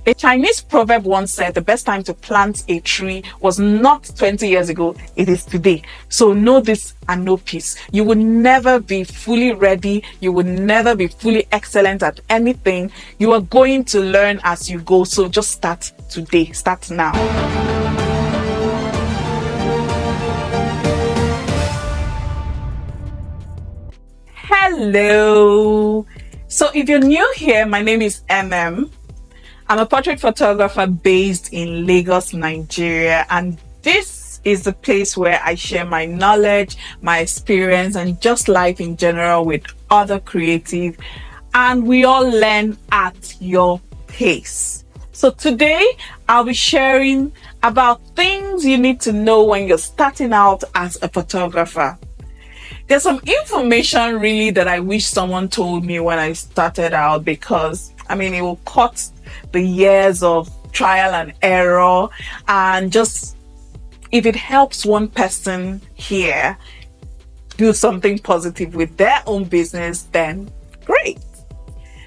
A Chinese proverb once said the best time to plant a tree was not 20 years ago, it is today. So know this and know peace. You will never be fully ready. You will never be fully excellent at anything. You are going to learn as you go. So just start today. Start now. Hello. So if you're new here, my name is MM. I'm a portrait photographer based in Lagos, Nigeria, and this is the place where I share my knowledge, my experience, and just life in general with other creatives, and we all learn at your pace. So today I'll be sharing about things you need to know when you're starting out as a photographer. There's some information really that I wish someone told me when I started out, because it will cut the years of trial and error, and just if it helps one person here do something positive with their own business, then great.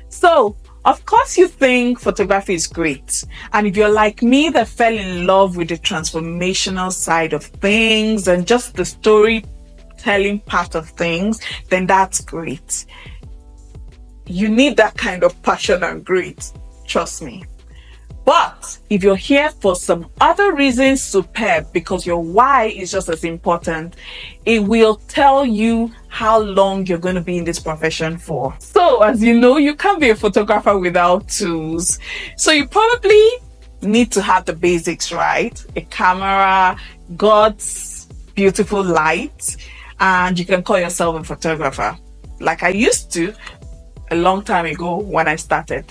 So of course you think photography is great, and if you're like me that fell in love with the transformational side of things and just the storytelling part of things, then that's great. You need that kind of passion and grit, trust me. But if you're here for some other reasons, superb, because your why is just as important. It will tell you how long you're going to be in this profession for. So as you know, you can't be a photographer without tools. So you probably need to have the basics, right? A camera, God's beautiful light, and you can call yourself a photographer. Like I used to a long time ago when I started.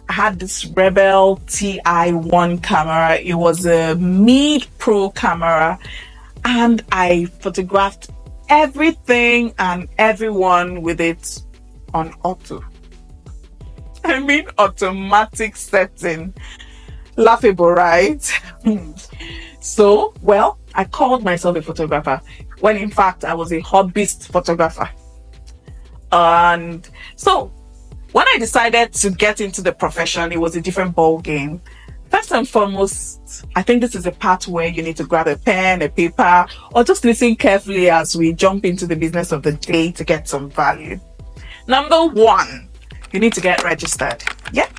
I had this Rebel TI1 camera. It was a mid-pro camera, and I photographed everything and everyone with it on auto. Automatic setting. Laughable, right? So, I called myself a photographer when in fact I was a hobbyist photographer. And so when I decided to get into the profession, it was a different ball game. First and foremost, I think this is a part where you need to grab a pen, a paper, or just listen carefully as we jump into the business of the day to get some value. Number one, you need to get registered. Yeah.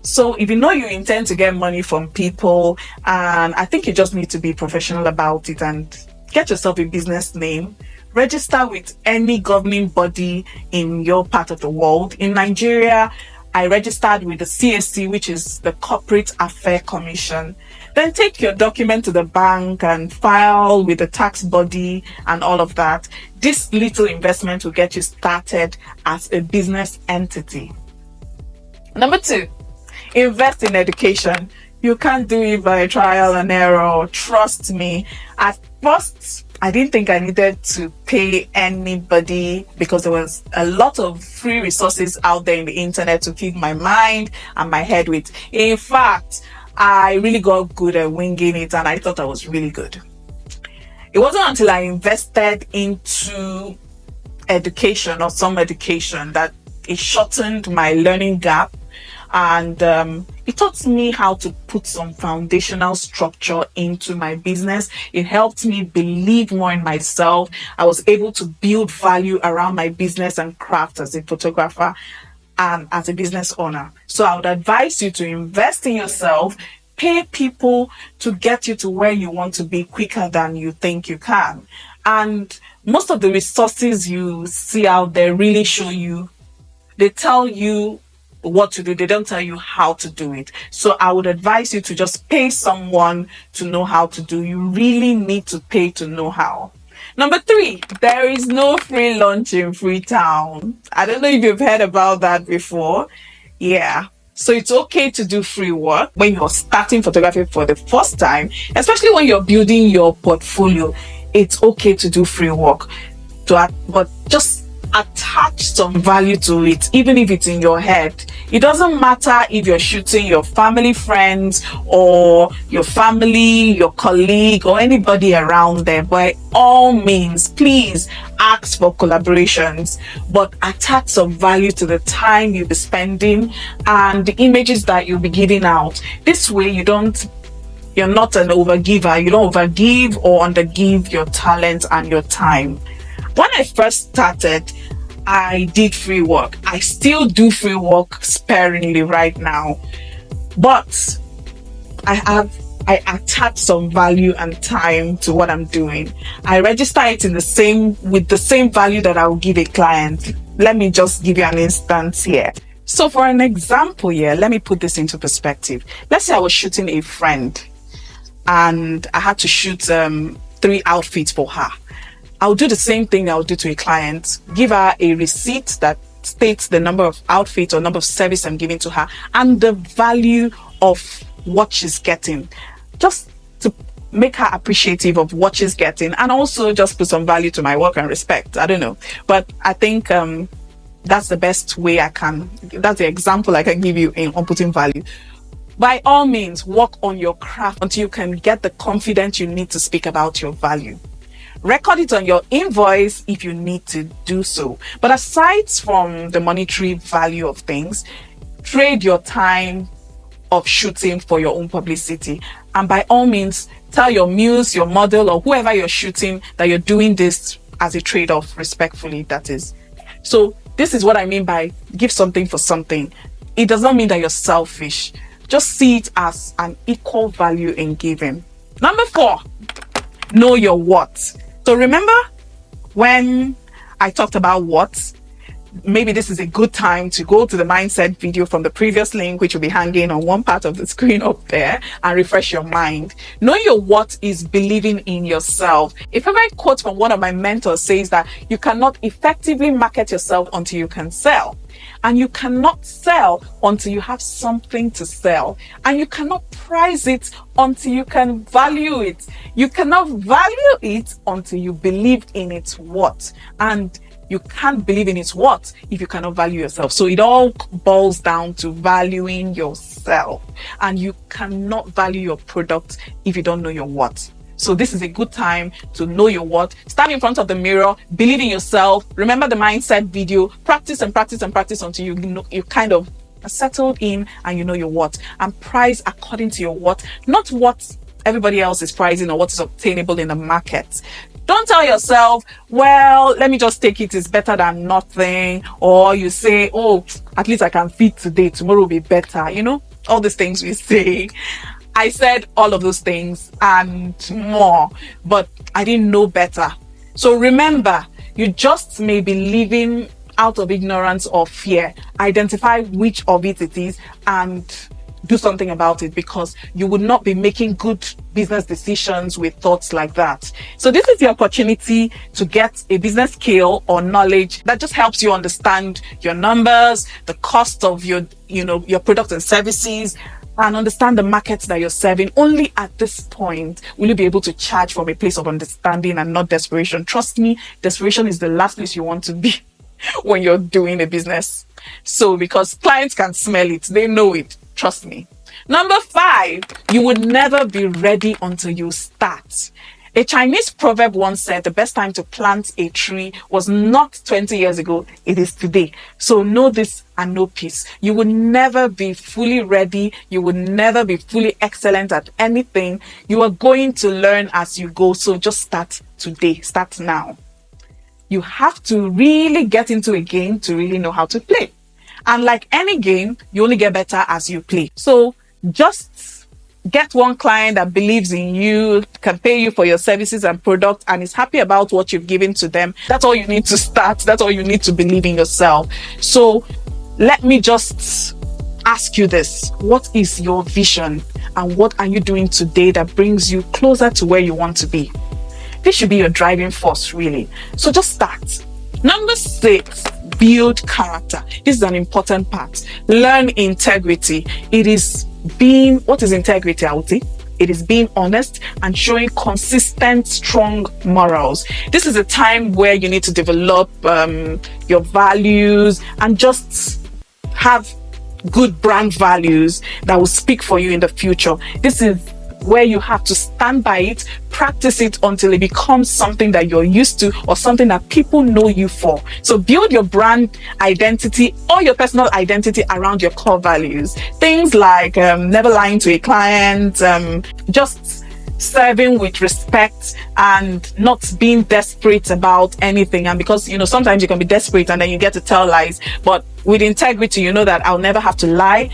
So if you know you intend to get money from people, and I think you just need to be professional about it and get yourself a business name. Register with any governing body in your part of the world. In Nigeria, I registered with the CAC, which is the Corporate Affairs Commission. Then take your document to the bank and file with the tax body and all of that. This little investment will get you started as a business entity. Number two, invest in education. You can't do it by trial and error. Trust me. At first, I didn't think I needed to pay anybody because there was a lot of free resources out there in the internet to feed my mind and my head with. In fact, I really got good at winging it, and I thought I was really good. It wasn't until I invested into education or some education that it shortened my learning gap, and it taught me how to put some foundational structure into my business. It helped me believe more in myself. I was able to build value around my business and craft as a photographer and as a business owner. So I would advise you to invest in yourself, pay people to get you to where you want to be quicker than you think you can. And most of the resources you see out there really show you, they tell you what to do. They don't tell you how to do it. So I would advise you to just pay someone to know how to do. You really need to pay to know how. Number three, there is no free lunch in Freetown. I don't know if you've heard about that before. Yeah. So it's okay to do free work when you're starting photography for the first time, especially when you're building your portfolio. It's okay to do free work, but just attach some value to it, even if it's in your head. It doesn't matter if you're shooting your family, friends, or your family, your colleague, or anybody around there. By all means, please ask for collaborations, but attach some value to the time you'll be spending and the images that you'll be giving out. This way you're not an overgiver. You don't overgive or undergive your talent and your time. When I first started, I did free work. I still do free work sparingly right now, but I attach some value and time to what I'm doing. I register it with the same value that I will give a client. Let me just give you an instance here. So for an example here, let me put this into perspective. Let's say I was shooting a friend and I had to shoot 3 outfits for her. I'll do the same thing I would do to a client, give her a receipt that states the number of outfits or number of service I'm giving to her and the value of what she's getting, just to make her appreciative of what she's getting, and also just put some value to my work and respect. I don't know, but I think that's the best way that's the example I can give you on putting value. By all means, work on your craft until you can get the confidence you need to speak about your value. Record it on your invoice if you need to do so. But aside from the monetary value of things, trade your time of shooting for your own publicity. And by all means, tell your muse, your model, or whoever you're shooting that you're doing this as a trade-off, respectfully, that is. So this is what I mean by give something for something. It does not mean that you're selfish. Just see it as an equal value in giving. Number 4, know your what. So remember when I talked about what? Maybe this is a good time to go to the mindset video from the previous link, which will be hanging on one part of the screen up there, and refresh your mind. Know your what is believing in yourself. A favorite quote from one of my mentors says that you cannot effectively market yourself until you can sell. And you cannot sell until you have something to sell. And you cannot price it until you can value it. You cannot value it until you believe in its what. And you can't believe in its what if you cannot value yourself. So it all boils down to valuing yourself. And you cannot value your product if you don't know your what. So this is a good time to know your what. Stand in front of the mirror, believe in yourself. Remember the mindset video. Practice and practice and practice until you kind of are settled in and you know your what. And price according to your what, not what everybody else is pricing or what is obtainable in the market. Don't tell yourself, well, let me just take it, it's better than nothing. Or you say, oh, at least I can feed today, tomorrow will be better. You know, all these things we say. I said all of those things and more, but I didn't know better. So remember, you just may be living out of ignorance or fear. Identify which of it is and do something about it, because you would not be making good business decisions with thoughts like that. So this is the opportunity to get a business skill or knowledge that just helps you understand your numbers, the cost of your products and services, and understand the markets that you're serving. Only at this point will you be able to charge from a place of understanding and not desperation. Trust me, desperation is the last place you want to be when you're doing a business. So because clients can smell it, they know it. Trust me. Number 5, you would never be ready until you start. A Chinese proverb once said the best time to plant a tree was not 20 years ago, it is today. So know this and know peace. You will never be fully ready. You will never be fully excellent at anything. You are going to learn as you go. So just start today. Start now. You have to really get into a game to really know how to play. And like any game, you only get better as you play. So just get one client that believes in you, can pay you for your services and products, and is happy about what you've given to them. That's all you need to start. That's all you need to believe in yourself. So let me just ask you this. What is your vision? And what are you doing today that brings you closer to where you want to be? This should be your driving force, really. So just start. Number 6, build character. This is an important part. Learn integrity. It is what is integrity, Auti? it is being honest and showing consistent, strong morals. This is a time where you need to develop your values and just have good brand values that will speak for you in the future. This is where you have to stand by it, practice it until it becomes something that you're used to or something that people know you for. So build your brand identity or your personal identity around your core values. Things like never lying to a client, just serving with respect and not being desperate about anything. And because, sometimes you can be desperate and then you get to tell lies, but with integrity, you know that I'll never have to lie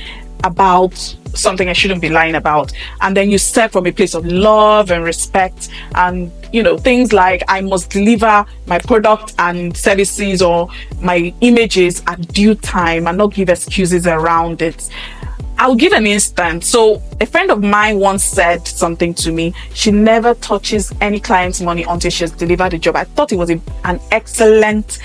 about something I shouldn't be lying about. And then you serve from a place of love and respect, and things like I must deliver my product and services or my images at due time and not give excuses around it. I'll give an instance. So a friend of mine once said something to me. She never touches any client's money until she has delivered the job. I thought it was an excellent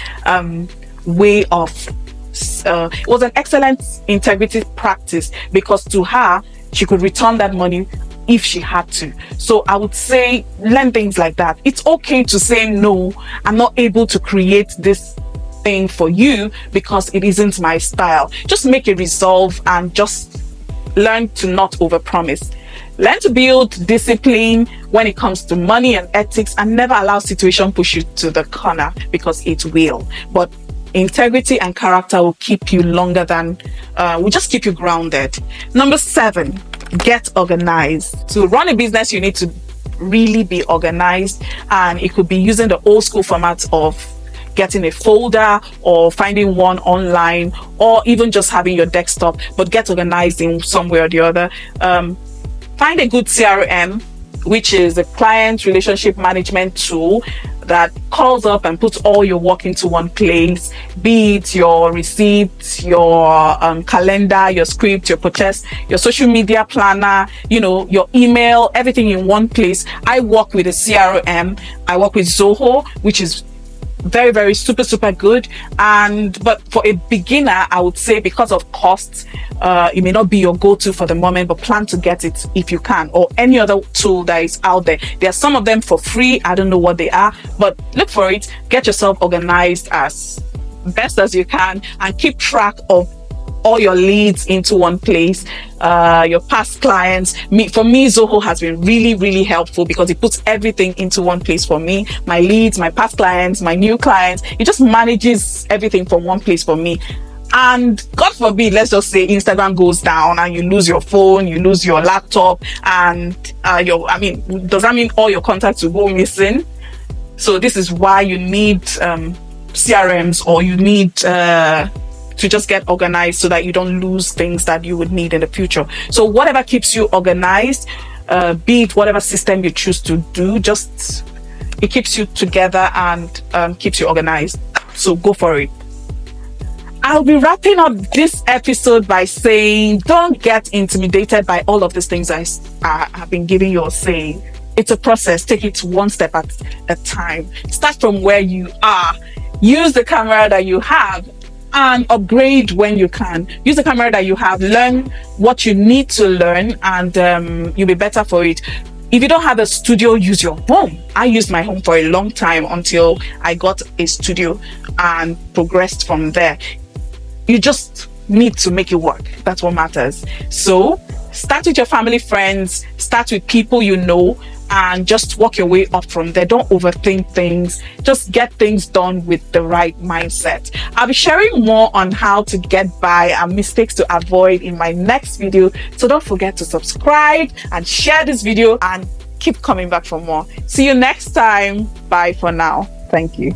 way of it was an excellent integrity practice, because to her, she could return that money if she had to. So I would say learn things like that. It's okay to say no, I'm not able to create this thing for you because it isn't my style. Just make a resolve and just learn to not overpromise. Learn to build discipline when it comes to money and ethics, and never allow situation push you to the corner, because it will. But integrity and character will keep you longer than, will just keep you grounded. Number 7, get organized. To run a business, you need to really be organized, and it could be using the old school format of getting a folder or finding one online, or even just having your desktop, but get organized in some way or the other. Find a good CRM, which is a client relationship management tool that calls up and puts all your work into one place, be it your receipts, your calendar, your script, your purchase, your social media planner, your email, everything in one place. I work with a CRM. I work with Zoho, which is very, very super good. But for a beginner, I would say, because of costs, it may not be your go-to for the moment, but plan to get it if you can, or any other tool that is out there. There are some of them for free. I don't know what they are, but look for it. Get yourself organized as best as you can, and keep track of all your leads into one place, your past clients. For me, Zoho has been really, really helpful, because it puts everything into one place for me. My leads, my past clients, my new clients. It just manages everything from one place for me. And God forbid, let's just say Instagram goes down and you lose your phone, you lose your laptop, and does that mean all your contacts will go missing? So this is why you need CRMs, or you need to just get organized so that you don't lose things that you would need in the future. So whatever keeps you organized, be it whatever system you choose to do, just it keeps you together and keeps you organized. So go for it. I'll be wrapping up this episode by saying, don't get intimidated by all of these things I have been giving you or saying. It's a process. Take it one step at a time. Start from where you are. Use the camera that you have and upgrade when you can. Use the camera that you have. Learn what you need to learn, and you'll be better for it. If you don't have a studio, use your home. I used my home for a long time until I got a studio and progressed from there. You just need to make it work. That's what matters. So start with your family, friends, start with people you know, and just work your way up from there. Don't overthink things. Just get things done with the right mindset. I'll be sharing more on how to get by and mistakes to avoid in my next video. So don't forget to subscribe and share this video, and keep coming back for more. See you next time. Bye for now. Thank you.